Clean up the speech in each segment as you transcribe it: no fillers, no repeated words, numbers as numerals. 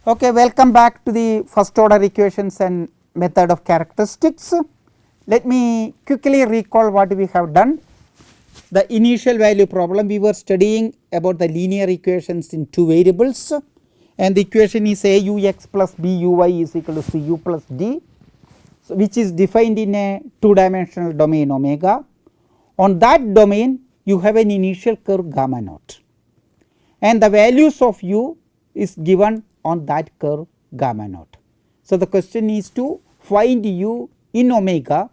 Okay, welcome back to the first order equations and method of characteristics. Let me quickly recall what we have done. The initial value problem, we were studying about the linear equations in two variables, and the equation is AUX plus BUY is equal to CU plus D, so which is defined in a two dimensional domain omega. On that domain you have an initial curve gamma naught, and the values of u is given on that curve gamma naught. So, the question is to find u in omega,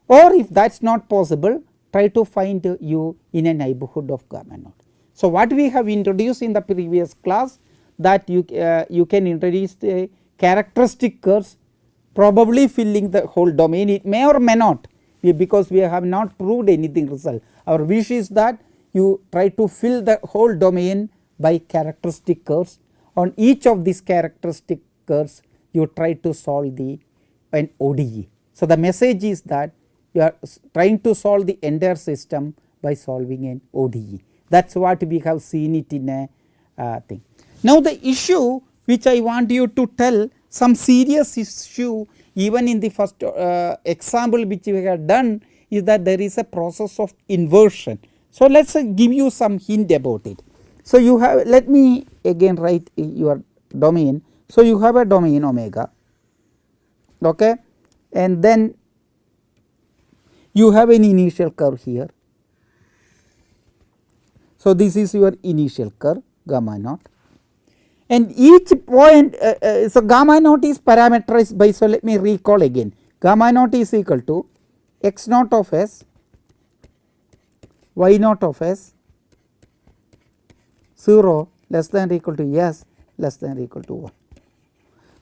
or if that is not possible, try to find u in a neighborhood of gamma naught. So, what we have introduced in the previous class, that you can introduce the characteristic curves probably filling the whole domain. It may or may not, because we have not proved anything result. Our wish is that you try to fill the whole domain by characteristic curves. On each of these characteristic curves you try to solve an ODE. So, the message is that you are trying to solve the entire system by solving an ODE. That is what we have seen it in a thing. Now, the issue which I want you to tell, some serious issue even in the first example which we have done, is that there is a process of inversion. So, let us give you some hint about it. So, you have, let me again write your domain. So, you have a domain omega, okay, and then you have an initial curve here. So, this is your initial curve gamma naught, and each point so gamma naught is parameterized by, so let me recall again, gamma naught is equal to x naught of s, y naught of s, 0 less than or equal to s less than or equal to 1.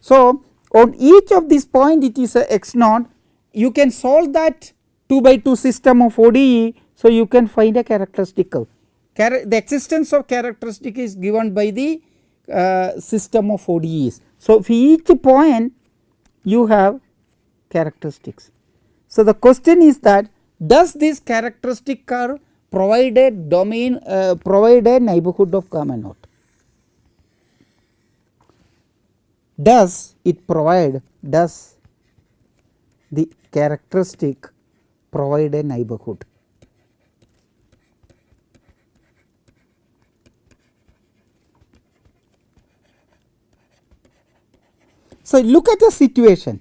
So, on each of these point it is a x naught, you can solve that 2 by 2 system of ODE. So, you can find a characteristic curve. The existence of characteristic is given by the system of ODEs. So, for each point you have characteristics. So, the question is that does this characteristic curve provide a domain, provide a neighborhood of gamma naught? Does it provide, does the characteristic provide a neighborhood? So, look at the situation.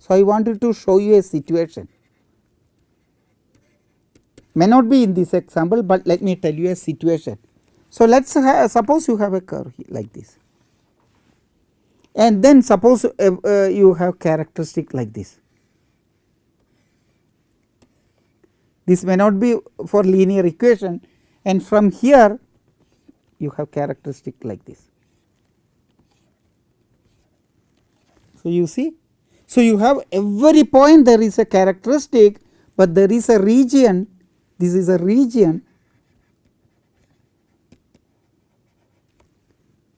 So, I wanted to show you a situation, may not be in this example, but let me tell you a situation. So, let us suppose you have a curve like this, and then suppose you have characteristic like this. This may not be for linear equation, and from here you have characteristic like this. So, you see, so you have every point there is a characteristic, but there is a region, this is a region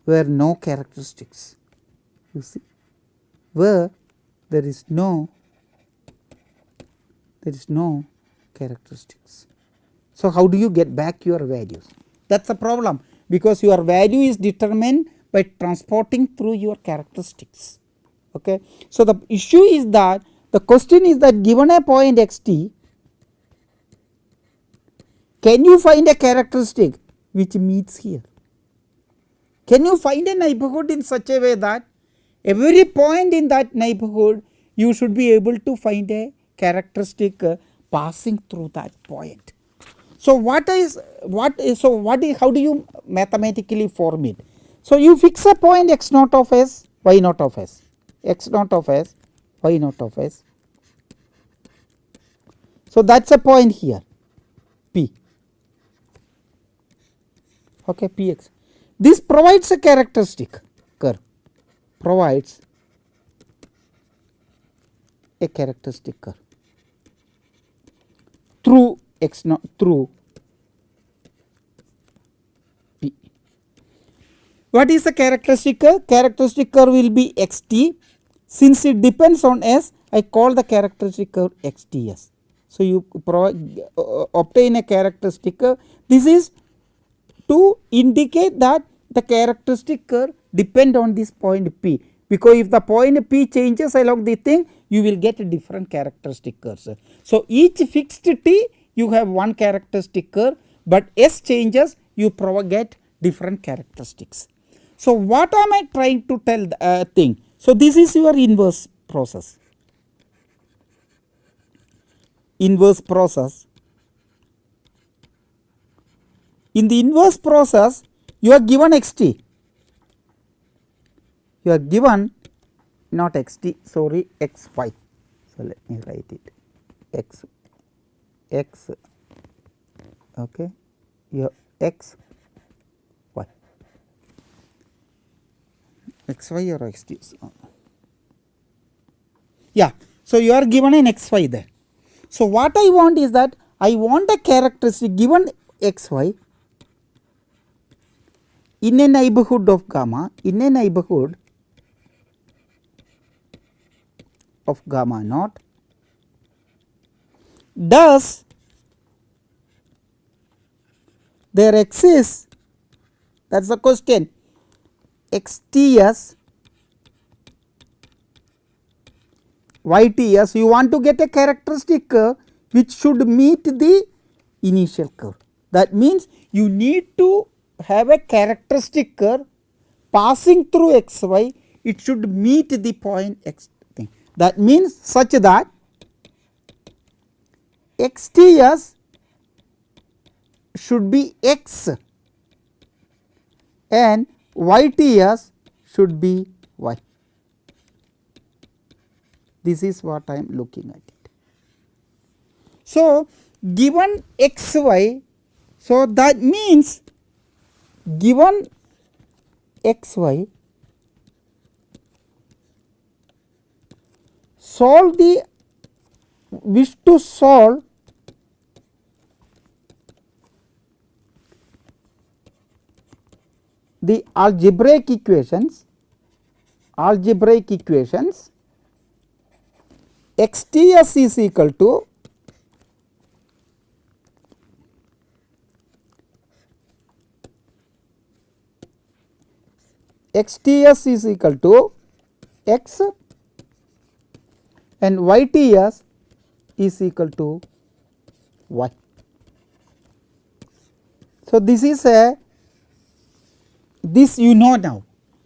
where no characteristics, you see, where there is no characteristics. So, how do you get back your values? That is a problem, because your value is determined by transporting through your characteristics. Okay. So, the issue is that the question is that given a point x t, can you find a characteristic which meets here? Can you find a neighborhood in such a way that every point in that neighborhood you should be able to find a characteristic passing through that point? So, how do you mathematically form it? So, you fix a point x naught of s, y naught of s, x naught of s, y naught of s. So, that is a point here P, okay, Px. This provides a characteristic curve, provides a characteristic curve through x naught, through P. What is the characteristic curve? Characteristic curve will be x t. Since it depends on s, I call the characteristic curve x t s. So, you obtain a characteristic curve. This is to indicate that the characteristic curve depend on this point P, because if the point P changes along the thing you will get a different characteristic curves. So, each fixed T you have one characteristic curve, but S changes you get different characteristics. So, what am I trying to tell the thing? So, this is your inverse process. Inverse process. In the inverse process you are given xt, you are given not xt, sorry, xy. So, let me write it x, okay, your x y, xy or xt. Yeah. So, you are given an xy there. So, what I want is that I want a characteristic given xy in a neighborhood of gamma, in a neighborhood of gamma naught, does there exists, that is the question, xts yts, you want to get a characteristic curve which should meet the initial curve. That means you need to have a characteristic curve passing through xy, it should meet the point x thing. That means such that xts should be x and yts should be y. This is what I am looking at it. So, given xy, so that means given xy, solve the, wish to solve the algebraic equations xts is equal to xts is equal to x and yts is equal to y. So, this is a, this you know now.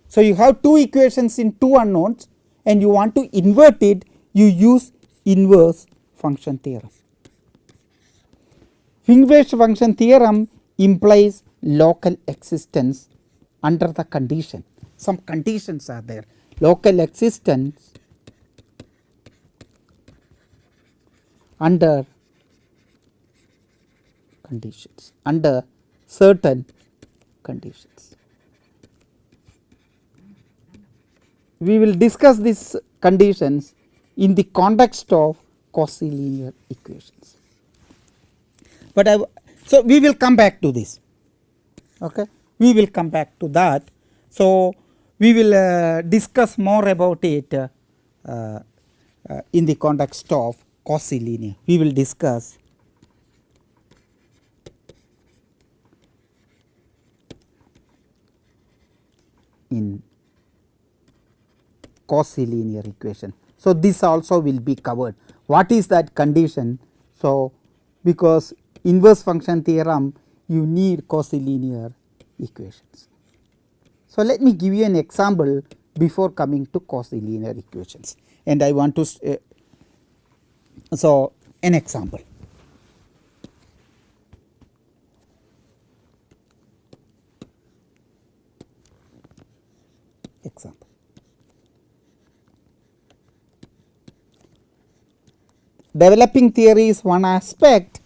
So, you have two equations in two unknowns and you want to invert it, you use inverse function theorem. Inverse function theorem implies local existence under the condition. Some conditions are there, local existence under conditions, under certain conditions. We will discuss these conditions in the context of Cauchy linear equations, but so we will come back to this, okay, we will come back to that. So, we will discuss more about it in the context of Cauchy linear. We will discuss in Cauchy linear equation. So, this also will be covered. What is that condition? So, because inverse function theorem you need Cauchy linear equations. So, let me give you an example before coming to Cauchy linear equations, and I want to so an example. Developing theory is one aspect,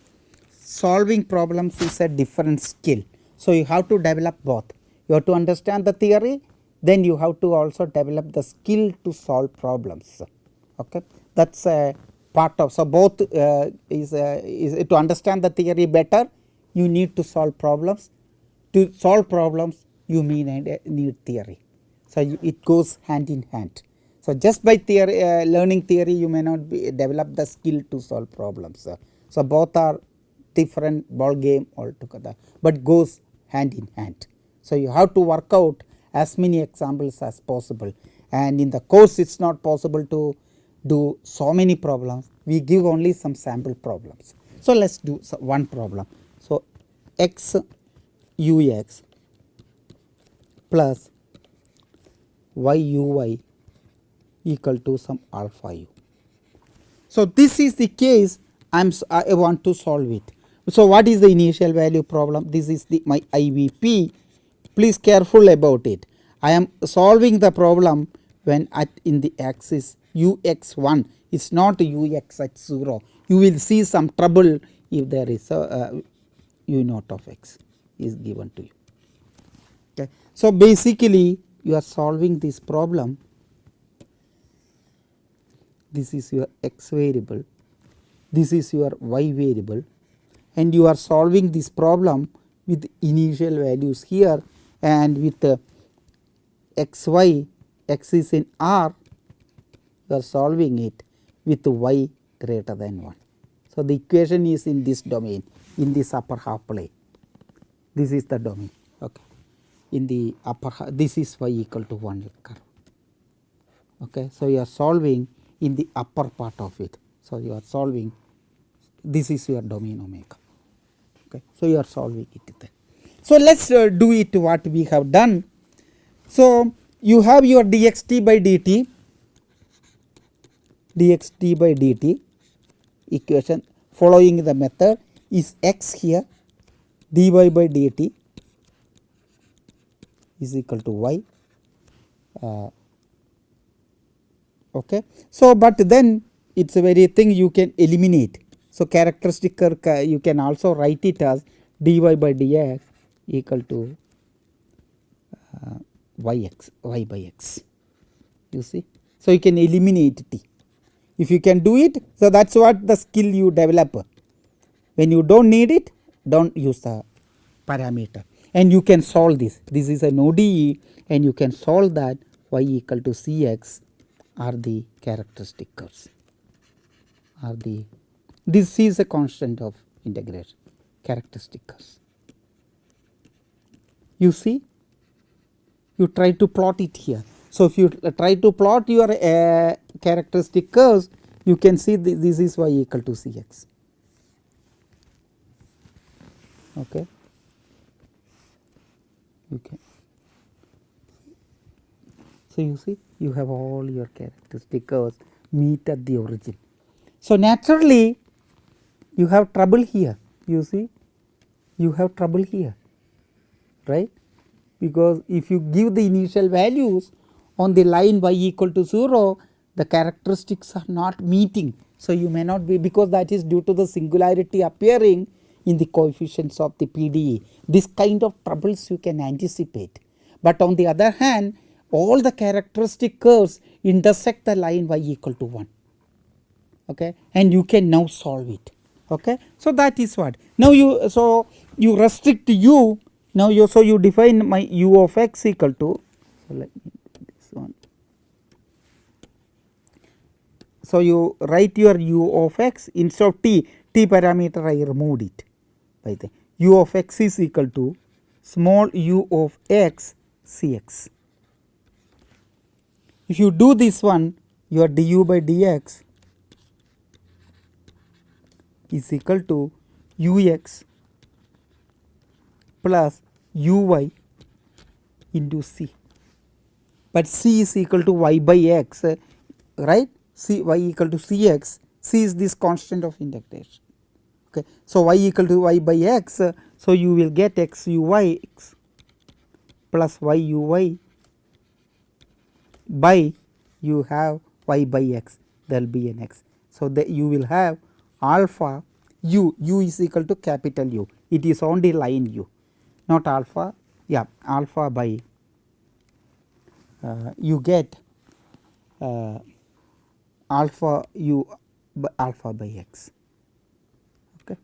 solving problems is a different skill. So, you have to develop both. You have to understand the theory, then you have to also develop the skill to solve problems. Okay. That is a part of, so both is to understand the theory better, you need to solve problems. To solve problems you need theory. So, it goes hand in hand. So, just by theory, learning theory you may not develop the skill to solve problems. So, both are different ball game altogether, but goes hand in hand. So, you have to work out as many examples as possible, and in the course it is not possible to do so many problems. We give only some sample problems. So, let us do one problem. So, x ux plus y uy equal to some alpha u. So, this is the case I want to solve it. So, what is the initial value problem? This is the my IVP. Please careful about it. I am solving the problem when at in the axis ux1, it is not ux at 0. You will see some trouble if there is a u naught of x is given to you. Okay. So, basically you are solving this problem. This is your x variable, this is your y variable, and you are solving this problem with initial values here, and with xy, x is in R, you are solving it with y greater than 1. So, the equation is in this domain, in this upper half plane. This is the domain. Okay. In the upper half, this is y equal to 1 curve. Okay. So, you are solving in the upper part of it. So, you are solving, this is your domain omega. Okay. So, you are solving it there. So, let us do it what we have done. So, you have your dxt by dt equation following the method is x here, dy by dt is equal to y. Okay. So, but then it is a very thing you can eliminate. So, characteristic you can also write it as dy by dx equal to y by x, you see. So, you can eliminate t. If you can do it, so that is what the skill you develop. When you do not need it, do not use the parameter, and you can solve this. This is an ODE, and you can solve that y equal to cx are the characteristic curves, are the, this is a constant of integration, characteristic curves. You see, you try to plot it here. So, if you try to plot your characteristic curves, you can see this is y equal to cx. Okay. Okay. So, you see you have all your characteristic curves meet at the origin. So, naturally you have trouble here, you see, you have trouble here, right, because if you give the initial values on the line y equal to 0, the characteristics are not meeting. So, you may not be, because that is due to the singularity appearing in the coefficients of the PDE. This kind of troubles you can anticipate, but on the other hand all the characteristic curves intersect the line y equal to 1, okay, and you can now solve it. Okay. So, that is what now you, so you restrict u, now you, so you define my u of x equal to, so let me do this one. So, you write your u of x instead of t parameter I removed it by the u of x is equal to small u of x cx. If you do this one, your du by dx is equal to ux plus uy into c, but c is equal to y by x, right, c y equal to cx, c is this constant of integration. Okay. So, y equal to y by x, so you will get x uy x plus y uy by, you have y by x, there will be an x. So, that you will have alpha u, u is equal to capital U, it is on the line u, not alpha, yeah, alpha by you get alpha u by alpha by x. Okay.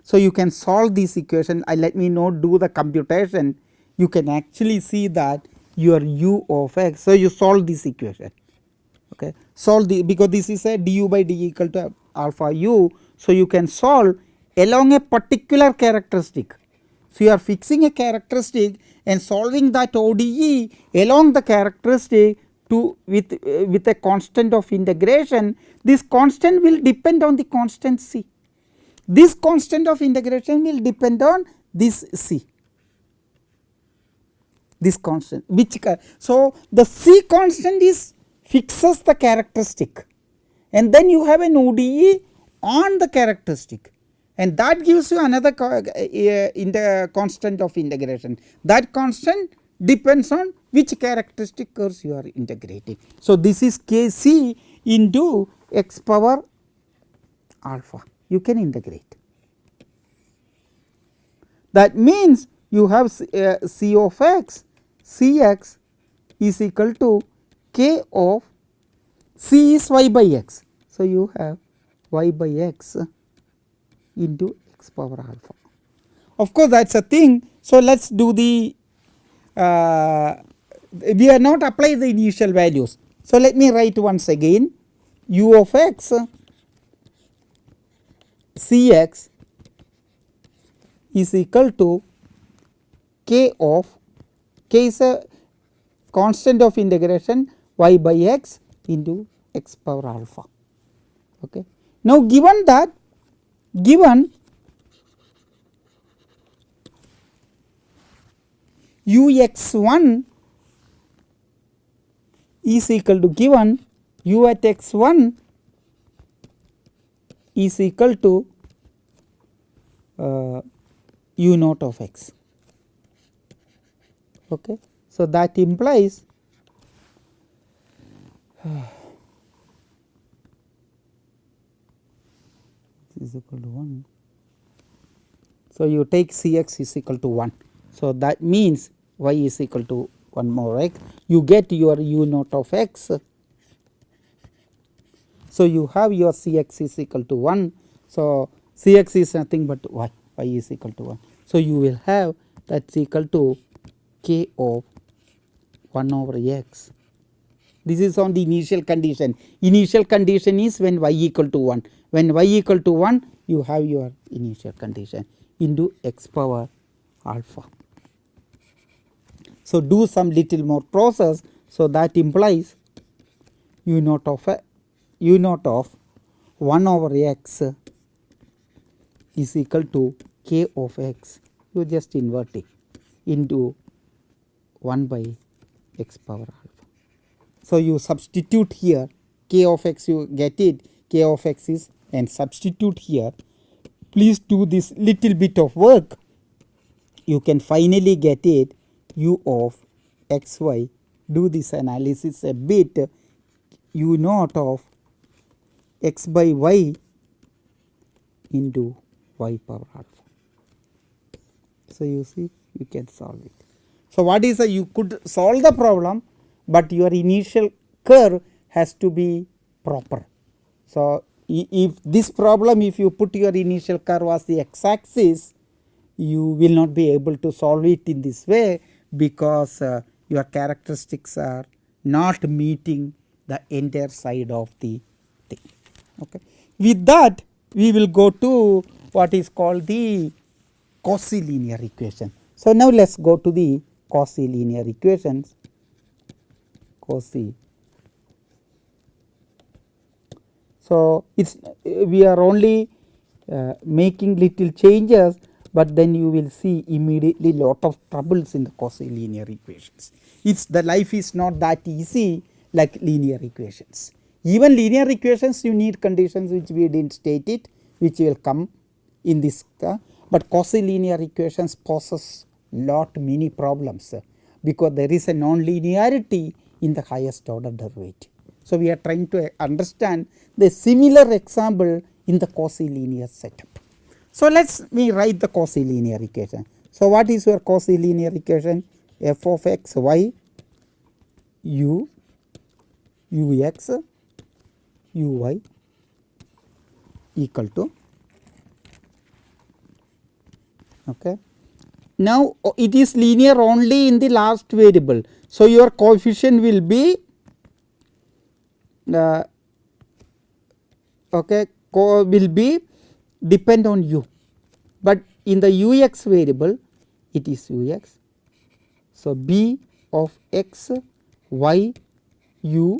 So, you can solve this equation. Let me not do the computation, you can actually see that your u of x. So, you solve this equation, okay, solve the, because this is a du by d equal to alpha u. So, you can solve along a particular characteristic. So, you are fixing a characteristic and solving that ODE along the characteristic to with a constant of integration. This constant will depend on the constant C. This constant of integration will depend on this C, this constant which so the C constant is fixes the characteristic, and then you have an ODE on the characteristic, and that gives you another in the constant of integration. That constant depends on which characteristic curves you are integrating. So, this is Kc into x power alpha, you can integrate. That means you have C of x, Cx is equal to k of C is y by x. So, you have y by x into x power alpha. Of course, that is a thing. So, let us do the we are not apply the initial values. So, let me write once again u of x Cx is equal to k of k is a constant of integration y by x into x power alpha. Okay. Now, given that ux1 is equal to given u at x1 is equal to u naught of x. Okay. So, that implies is equal to 1. So, you take Cx is equal to 1. So, that means y is equal to 1 more x, you get your u naught of x. So, you have your Cx is equal to 1. So, Cx is nothing but y is equal to 1. So, you will have that is equal to k of 1 over x. This is on the initial condition. Initial condition is when y equal to 1. When y equal to 1, you have your initial condition into x power alpha. So, do some little more process. So, that implies u naught of 1 over x is equal to k of x, you just invert it into 1 by x power alpha. So, you substitute here k of x, you get it, k of x is, and substitute here. Please do this little bit of work, you can finally get it u of x y. Do this analysis a bit, u naught of x by y into y power alpha. So, you see you can solve it. So, what is you could solve the problem, but your initial curve has to be proper. So, if this problem, if you put your initial curve as the x axis, you will not be able to solve it in this way, because your characteristics are not meeting the entire side of the thing. Okay. With that, we will go to what is called the Cauchy linear equation. So, now let us go to the Cauchy linear equations. Cauchy. So, it's we are only making little changes, but then you will see immediately lot of troubles in the Cauchy linear equations. It's the life is not that easy like linear equations. Even linear equations you need conditions which we did not state it, which will come in this, but Cauchy linear equations poses many problems, because there is a non-linearity in the highest order derivative. So, we are trying to understand the similar example in the Cauchy linear setup. So, let me write the Cauchy linear equation. So, what is your Cauchy linear equation? F of x y u ux uy equal to, okay. Now, it is linear only in the last variable. So, your coefficient will be okay, will be depend on u, but in the ux variable it is ux. So, b of x y u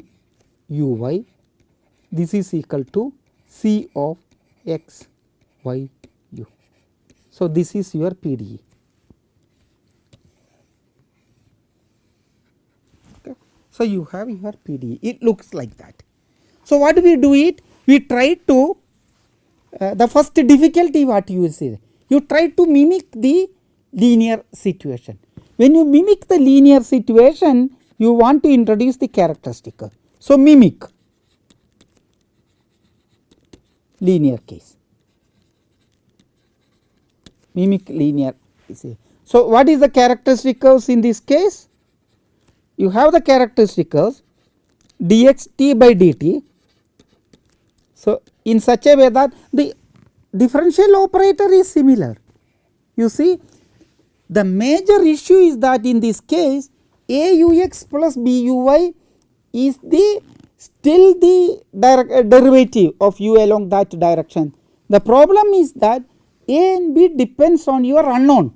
uy, this is equal to c of x y u. So, this is your PDE. Okay. So, you have your PDE, it looks like that. So, what we do it? We try to the first difficulty what you see, you try to mimic the linear situation. When you mimic the linear situation, you want to introduce the characteristic. So, mimic linear case, mimic linear. So, what is the characteristic curves in this case? You have the characteristic curves dx t by dt. So, in such a way that the differential operator is similar. You see, the major issue is that in this case aux plus buy is the still the derivative of u along that direction. The problem is that a and b depends on your unknown.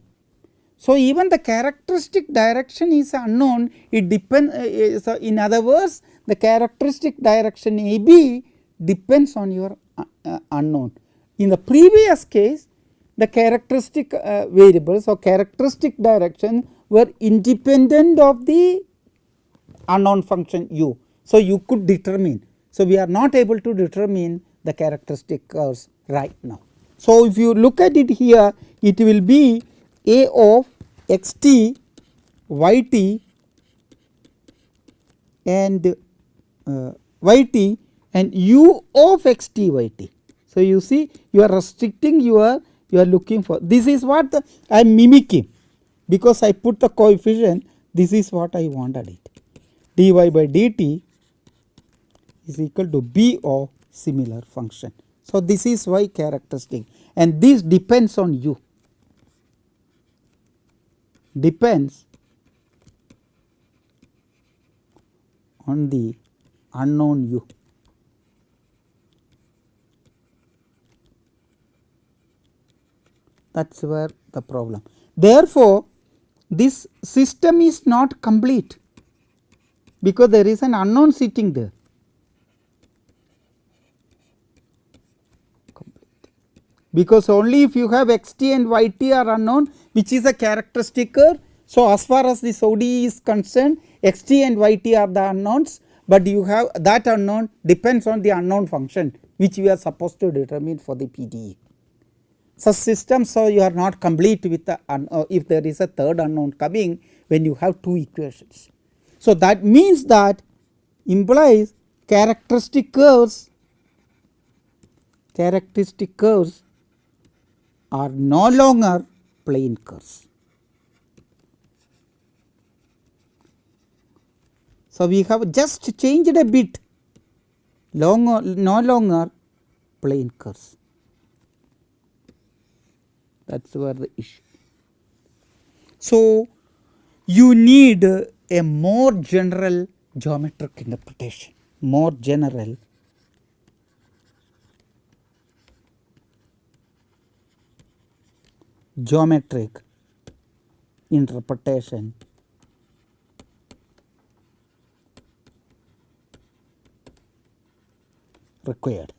So, even the characteristic direction is unknown, it depends. So, in other words, the characteristic direction a b depends on your unknown. In the previous case, the characteristic variables or characteristic direction were independent of the unknown function u. So, you could determine. So, we are not able to determine the characteristic curves right now. So, if you look at it here, it will be a of x t y t and y t and u of x t y t. So, you see you are restricting your, you are looking for, this is what I am mimicking, because I put the coefficient, this is what I wanted it, dy by dt is equal to b of similar function. So, this is why characteristic, and this depends on u, depends on the unknown u. That is where the problem. Therefore, this system is not complete, because there is an unknown sitting there. Complete. Because only if you have x t and y t are unknown, which is a characteristic curve. So, as far as this ODE is concerned, x t and y t are the unknowns, but you have that unknown depends on the unknown function, which we are supposed to determine for the PDE. Such systems, so you are not complete with the if there is a third unknown coming when you have two equations. So, that means that implies characteristic curves are no longer plane curves. So, we have just changed a bit, no longer plane curves. That is where the issue. So, you need a more general geometric interpretation, more general geometric interpretation required.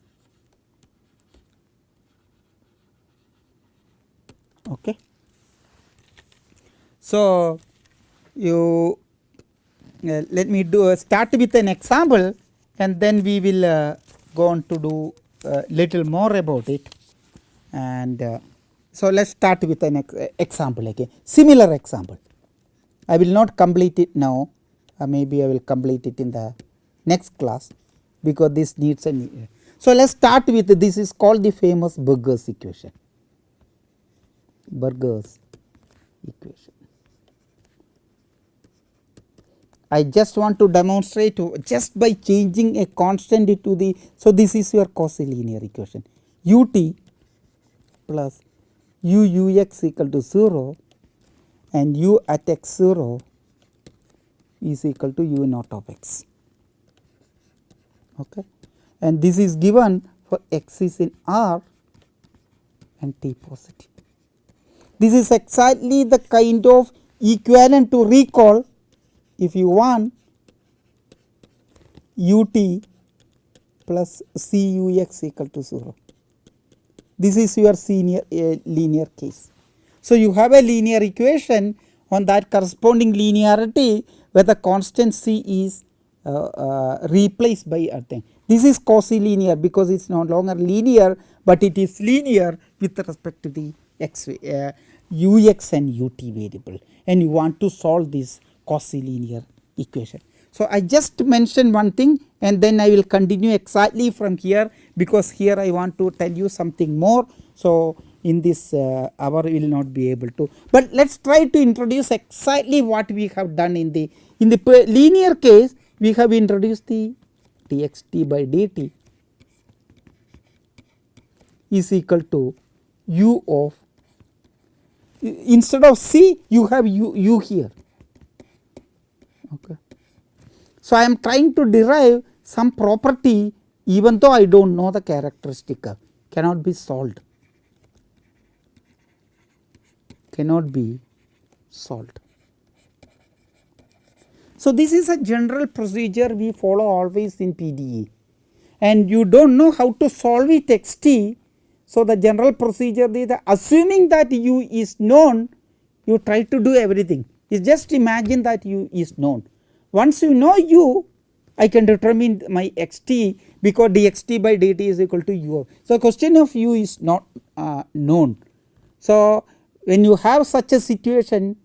Okay. So, you let me do start with an example, and then we will go on to do little more about it. And so, let us start with an example again, similar example. I will not complete it now, maybe I will complete it in the next class, because this needs an. So, let us start with this is called the famous Burger's equation. Burger's equation. I just want to demonstrate just by changing a constant to the. So, this is your quasi-linear equation, ut plus ux equal to 0 and u at x 0 is equal to u naught of x. Okay. And this is given for x is in R and t positive. This is exactly the kind of equivalent to recall if you want ut plus cux equal to 0. This is your linear case. So, you have a linear equation on that corresponding linearity where the constant c is replaced by a thing. This is quasi-linear because it is no longer linear, but it is linear with respect to the ux and ut variable, and you want to solve this quasi-linear equation. So, I just mentioned one thing and then I will continue exactly from here, because here I want to tell you something more. So, in this hour we will not be able to, but let us try to introduce exactly what we have done in the linear case. We have introduced the dxt by dt is equal to u of, instead of c you have u here. Okay. So, I am trying to derive some property even though I do not know the characteristic curve, cannot be solved, cannot be solved. So, this is a general procedure we follow always in PDE, and you do not know how to solve it xt. So, the general procedure is that assuming that u is known, you try to do everything. You just imagine that u is known. Once you know u, I can determine my xt because dxt by dt is equal to u. So, question of u is not known. So, when you have such a situation,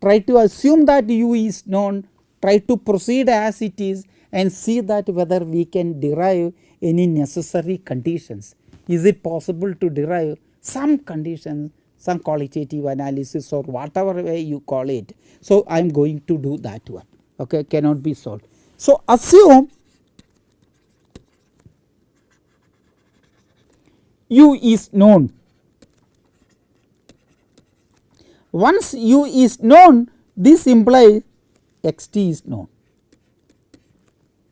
try to assume that u is known, try to proceed as it is and see that whether we can derive any necessary conditions. Is it possible to derive some conditions, some qualitative analysis or whatever way you call it. So, I am going to do that one, okay, cannot be solved. So, assume u is known. Once u is known, this implies xt is known.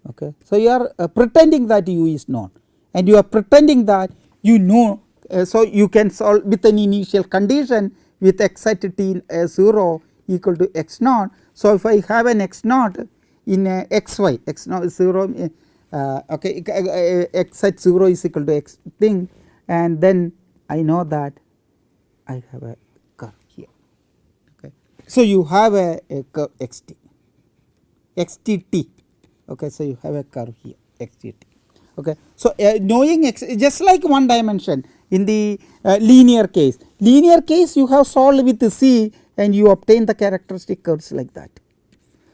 Okay. So, you are pretending that u is known and you are pretending that you know. So, you can solve with an initial condition with x at t 0 equal to x naught. So, if I have an x naught in xy, x naught is 0, okay, x at 0 is equal to x thing, and then I know that I have a curve here. Okay. So, you have a curve xtt. Okay. So, you have a curve here xtt. Okay. So, knowing x just like one dimension in the linear case. Linear case you have solved with c and you obtain the characteristic curves like that.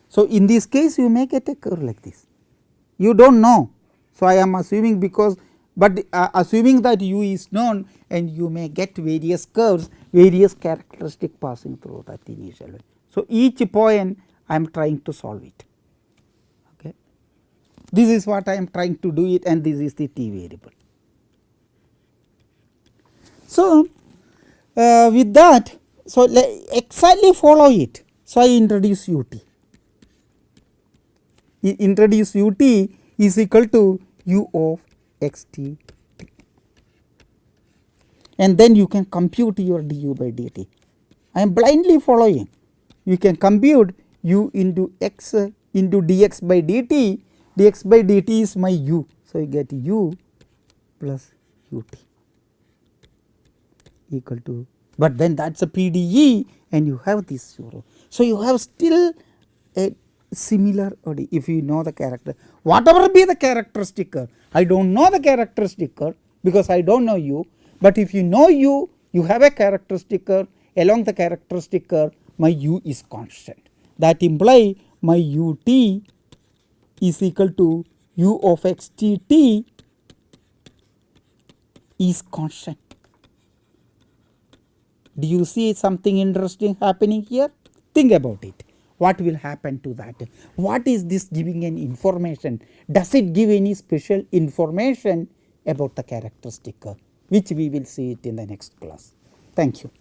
So, in this case you may get a curve like this, you do not know. So, I am assuming because, but assuming that u is known and you may get various curves, various characteristic passing through that initial way. So, each point I am trying to solve it. Okay. This is what I am trying to do it, and this is the t variable. So, with that, so exactly follow it. So, I introduce ut. Introduce ut is equal to u of xt, and then you can compute your du by dt. I am blindly following. You can compute u into x into dx by dt. Dx by dt is my u. So, you get u plus ut equal to, but then that is a PDE and you have this 0. So, you have still a similar OD if you know the character, whatever be the characteristic curve. I do not know the characteristic curve because I do not know u, but if you know u, you have a characteristic curve. Along the characteristic curve my u is constant, that imply my ut is equal to u of xt is constant. Do you see something interesting happening here? Think about it. What will happen to that? What is this giving an information? Does it give any special information about the characteristic curve, which we will see it in the next class. Thank you.